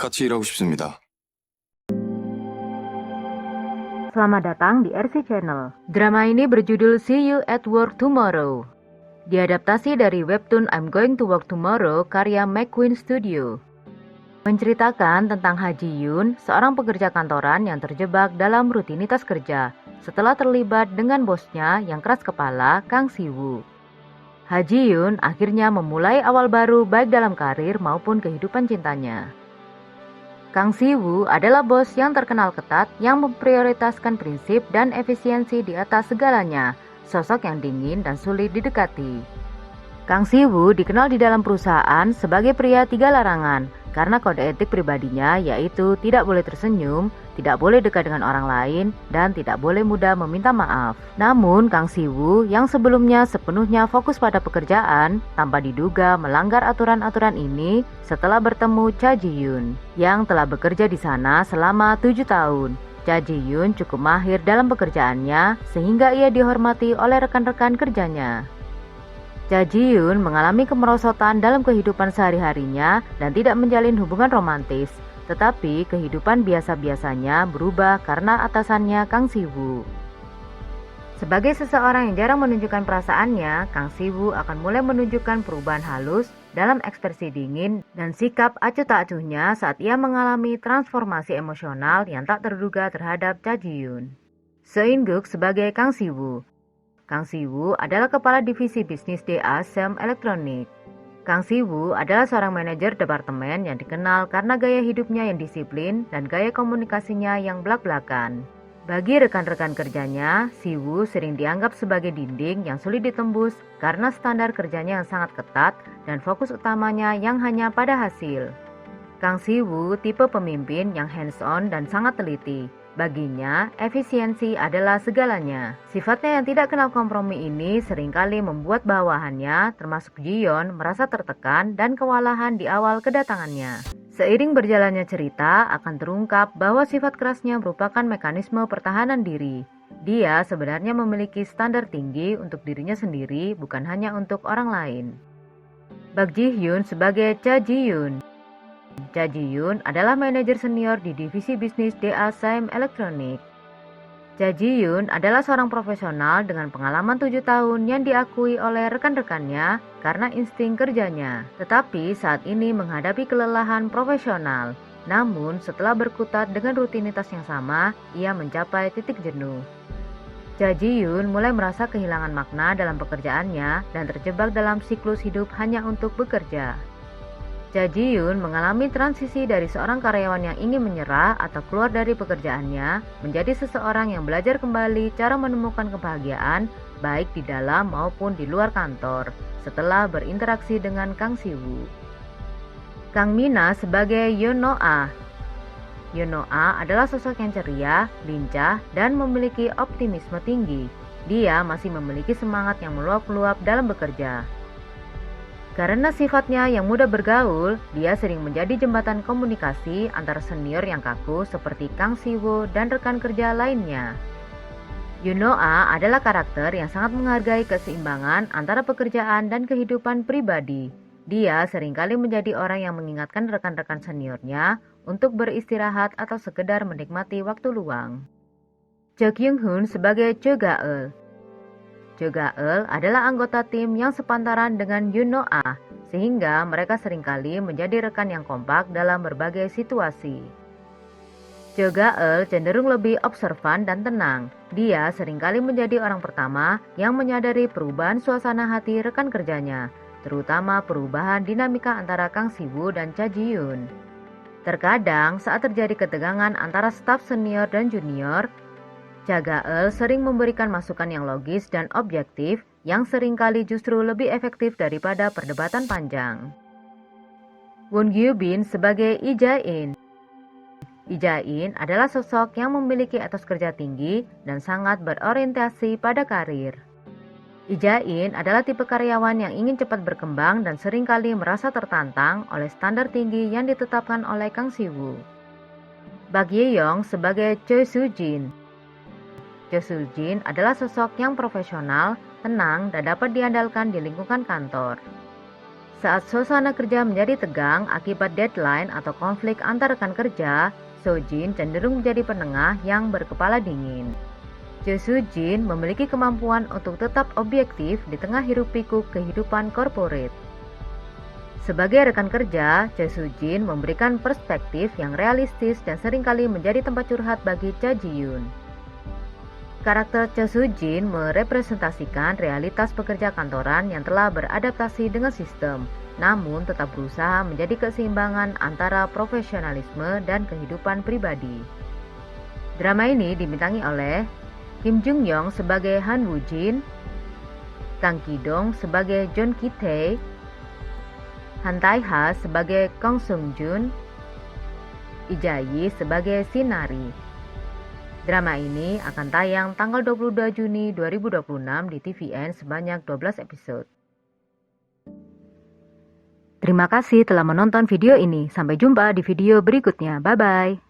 같이 일하고 싶습니다. Selamat datang di RC Channel. Drama ini berjudul See You at Work Tomorrow. Diadaptasi dari webtoon I'm Going to Work Tomorrow karya McQueen Studio. Menceritakan tentang Ha Ji Yoon, seorang pekerja kantoran yang terjebak dalam rutinitas kerja setelah terlibat dengan bosnya yang keras kepala, Kang Si Woo. Ha Ji Yoon akhirnya memulai awal baru baik dalam karir maupun kehidupan cintanya. Kang Si Woo adalah bos yang terkenal ketat yang memprioritaskan prinsip dan efisiensi di atas segalanya, sosok yang dingin dan sulit didekati. Kang Si Woo dikenal di dalam perusahaan sebagai pria tiga larangan karena kode etik pribadinya yaitu tidak boleh tersenyum, tidak boleh dekat dengan orang lain, dan tidak boleh mudah meminta maaf. Namun Kang Si Woo yang sebelumnya sepenuhnya fokus pada pekerjaan tanpa diduga melanggar aturan-aturan ini setelah bertemu Cha Ji Yoon yang telah bekerja di sana selama 7 tahun. Cha Ji Yoon cukup mahir dalam pekerjaannya sehingga ia dihormati oleh rekan-rekan kerjanya. Cha Ji Yoon mengalami kemerosotan dalam kehidupan sehari-harinya dan tidak menjalin hubungan romantis, tetapi kehidupan biasa-biasanya berubah karena atasannya Kang Si Woo. Sebagai seseorang yang jarang menunjukkan perasaannya, Kang Si Woo akan mulai menunjukkan perubahan halus dalam ekspresi dingin dan sikap acuh tak acuhnya saat ia mengalami transformasi emosional yang tak terduga terhadap Cha Ji Yoon. Seo In-guk sebagai Kang Si Woo. Kang Si Woo adalah kepala divisi bisnis DA Sam Electronic. Kang Si Woo adalah seorang manajer departemen yang dikenal karena gaya hidupnya yang disiplin dan gaya komunikasinya yang belak-belakan. Bagi rekan-rekan kerjanya, Si Woo sering dianggap sebagai dinding yang sulit ditembus karena standar kerjanya yang sangat ketat dan fokus utamanya yang hanya pada hasil. Kang Si Woo tipe pemimpin yang hands-on dan sangat teliti. Baginya, efisiensi adalah segalanya. Sifatnya yang tidak kenal kompromi ini seringkali membuat bawahannya, termasuk Ji-yeon, merasa tertekan dan kewalahan di awal kedatangannya. Seiring berjalannya cerita, akan terungkap bahwa sifat kerasnya merupakan mekanisme pertahanan diri. Dia sebenarnya memiliki standar tinggi untuk dirinya sendiri, bukan hanya untuk orang lain. Bak Ji-hyun sebagai Cha Ji Yoon. Cha Ji Yoon adalah manajer senior di divisi bisnis DA Sam Electronic. Cha Ji Yoon adalah seorang profesional dengan pengalaman 7 tahun yang diakui oleh rekan-rekannya karena insting kerjanya. Tetapi saat ini menghadapi kelelahan profesional. Namun setelah berkutat dengan rutinitas yang sama, ia mencapai titik jenuh. Cha Ji Yoon mulai merasa kehilangan makna dalam pekerjaannya dan terjebak dalam siklus hidup hanya untuk bekerja. Cha Ji Yoon mengalami transisi dari seorang karyawan yang ingin menyerah atau keluar dari pekerjaannya menjadi seseorang yang belajar kembali cara menemukan kebahagiaan baik di dalam maupun di luar kantor setelah berinteraksi dengan Kang Si Woo. Kang Mina sebagai Yeon No-ah. Yeon No-ah adalah sosok yang ceria, lincah, dan memiliki optimisme tinggi. Dia masih memiliki semangat yang meluap-luap dalam bekerja. Karena sifatnya yang mudah bergaul, dia sering menjadi jembatan komunikasi antara senior yang kaku seperti Kang Si Woo dan rekan kerja lainnya. Yeon No-ah adalah karakter yang sangat menghargai keseimbangan antara pekerjaan dan kehidupan pribadi. Dia seringkali menjadi orang yang mengingatkan rekan-rekan seniornya untuk beristirahat atau sekedar menikmati waktu luang. Jo Kyung-hoon sebagai Cho Ga-eul. Cho Ga-eul adalah anggota tim yang sepantaran dengan Yeon No-ah, sehingga mereka seringkali menjadi rekan yang kompak dalam berbagai situasi. Cho Ga-eul cenderung lebih observan dan tenang. Dia seringkali menjadi orang pertama yang menyadari perubahan suasana hati rekan kerjanya, terutama perubahan dinamika antara Kang Si Woo dan Cha Ji Yoon. Terkadang saat terjadi ketegangan antara staf senior dan junior, Cha Ga-eul sering memberikan masukan yang logis dan objektif yang seringkali justru lebih efektif daripada perdebatan panjang. Won Gyu-bin sebagai Lee Ja-in. Lee Ja-in adalah sosok yang memiliki etos kerja tinggi dan sangat berorientasi pada karir. Lee Ja-in adalah tipe karyawan yang ingin cepat berkembang dan seringkali merasa tertantang oleh standar tinggi yang ditetapkan oleh Kang Si Woo. Bak Ye-yong sebagai Choi Soo-jin. Choi Soo-jin adalah sosok yang profesional, tenang, dan dapat diandalkan di lingkungan kantor. Saat suasana kerja menjadi tegang akibat deadline atau konflik antar rekan kerja, Sojin cenderung menjadi penengah yang berkepala dingin. Jo Soo-jin memiliki kemampuan untuk tetap objektif di tengah hiruk-pikuk kehidupan korporat. Sebagai rekan kerja, Jo Soo-jin memberikan perspektif yang realistis dan seringkali menjadi tempat curhat bagi Cha Ji-yoon. Karakter Jo Soo-jin merepresentasikan realitas pekerja kantoran yang telah beradaptasi dengan sistem, namun tetap berusaha menjadi keseimbangan antara profesionalisme dan kehidupan pribadi. Drama ini dibintangi oleh Kim Jung Young sebagai Han Woo Jin, Kang Ki Dong sebagai John Ki Tae, Han Tae Ha sebagai Kang Sung Jun, Lee Ja Yi sebagai Sinari. Drama ini akan tayang tanggal 22 Juni 2026 di TVN sebanyak 12 episode. Terima kasih telah menonton video ini. Sampai jumpa di video berikutnya. Bye-bye.